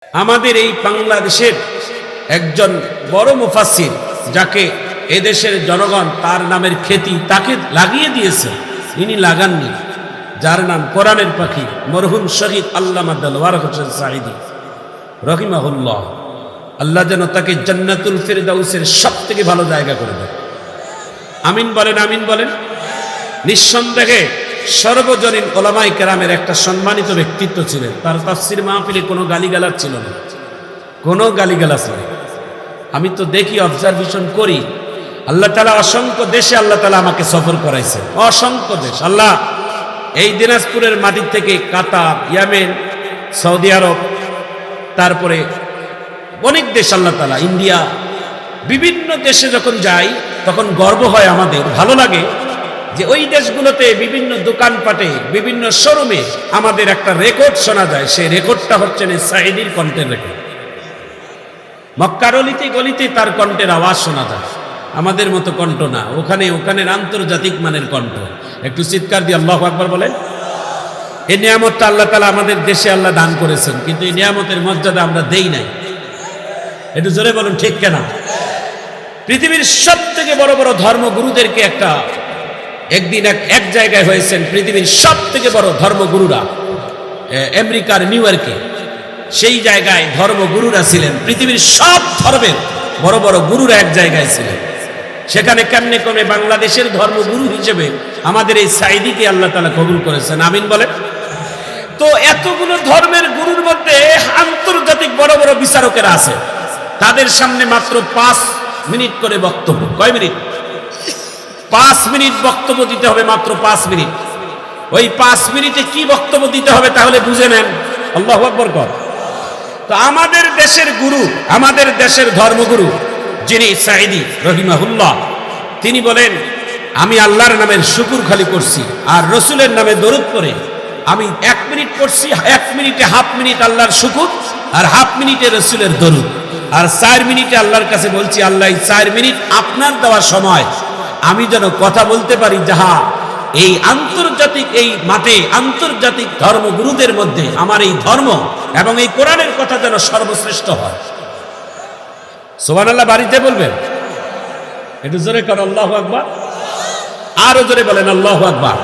আমাদের এই বাংলাদেশের একজন বড় মুফাসসির, যাকে এদেশের জনগণ তার নামের খ্যাতি তাকে লাগিয়ে দিয়েছে, ইনি লাগাননি, যার নাম কোরআনের পাখি মরহুম শহীদ আল্লামা দেলওয়ার হোসেন সাঈদী রহিমাহুল্লাহ। আল্লাহ যেন তাকে জান্নাতুল ফিরদাউসের সবথেকে ভালো জায়গা করে দেয়। আমিন বলেন, আমিন বলেন। নিঃসন্দেহে সর্বজনীন ওলামায়ে কেরামের একটা সম্মানিত ব্যক্তিত্ব ছিলেন। তার তাফসীর মাহফিলে কোনো গালিগালাজ ছিল না, কোনো গালিগালাজ নেই। আমি তো দেখি, অবজারভেশন করি, আল্লাহ তাআলা অসংখ্য দেশে আল্লাহ তাআলা আমাকে সফর করাইছেন, অসংখ্য দেশ। আল্লাহ এই দিনাজপুরের মাটির থেকে কাতার, ইয়েমেন, সৌদি আরব, তারপরে অনেক দেশ আল্লাহ তাআলা, ইন্ডিয়া, বিভিন্ন দেশে যখন যাই তখন গর্ব হয় আমাদের, ভালো লাগে যে ওই দেশগুলোতে বিভিন্ন দোকানপাটে, বিভিন্ন শোরুমে আমাদের একটা রেকর্ড শোনা যায়। সেই রেকর্ডটা হচ্ছে সাঈদীর কণ্ঠের রেকর্ড। মক্কার অলিতে গলিতে তার কণ্ঠের আওয়াজ শোনা যায়, আমাদের মতো কণ্ঠ না, ওখানের আন্তর্জাতিক মানের কণ্ঠ। একটু চিৎকার দিয়ে আল্লাহু আকবার বলেন। এই নিয়ামতটা আল্লাহ তাআলা আমাদের দেশে আল্লাহ দান করেছেন, কিন্তু এই নিয়ামতের মর্যাদা আমরা দেই নাই। একটু জোরে বলুন, ঠিক কেনা? পৃথিবীর সবথেকে বড় বড় ধর্মগুরুদেরকে একদিন এক জায়গায় হয়েছেন, পৃথিবীর সবথেকে বড় ধর্মগুরুরা আমেরিকার নিউ ইয়র্কে, সেই জায়গায় ধর্মগুরুরা ছিলেন, পৃথিবীর সব ধর্মের বড় বড় গুরুরা এক জায়গায় ছিলেন। সেখানে কেমনে কমে বাংলাদেশের ধর্মগুরু হিসেবে আমাদের এই সাঈদীকে আল্লাহ তাআলা কবুল করেছেন। আমিন বলে। তো এতগুলো ধর্মের গুরুর মধ্যে আন্তর্জাতিক বড় বড় বিচারকেরা আছে, তাদের সামনে মাত্র 5 মিনিট করে বক্তব্য। কয় মিনিট? 5 মিনিট বক্তব্য দিতে হবে, মাত্র 5 মিনিট। ওই 5 মিনিটে কি বক্তব্য দিতে হবে তাহলে বুঝে নেন। আল্লাহু আকবার কর। তো আমাদের দেশের গুরু, আমাদের দেশের ধর্মগুরু যিনি সাঈদী রহিমাহুল্লাহ, তিনি বলেন, আমি আল্লাহর নামের শুকর খালি করছি আর রসুলের নামে দরুদ পড়ে আমি 1 মিনিট করছি, 1 মিনিটে হাফ মিনিট আল্লাহর শুকর আর হাফ মিনিটে রসুলের দরুদ, আর 4 মিনিটে আল্লাহর কাছে বলছি, আল্লাহ 4 মিনিট আপনার দেওয়ার সময় আমি যেন কথা বলতে পারি, যাহা এই আন্তর্জাতিক এই মাঠে আন্তর্জাতিক ধর্মগুরুদের মধ্যে আমার এই ধর্ম এবং এই কোরআনের কথা যেন সর্বশ্রেষ্ঠ হয়। সুবহানাল্লাহ বাড়িতে বলবেন, একটু জোরে কর আল্লাহু আকবার, আরো জোরে বলেন আল্লাহু আকবার।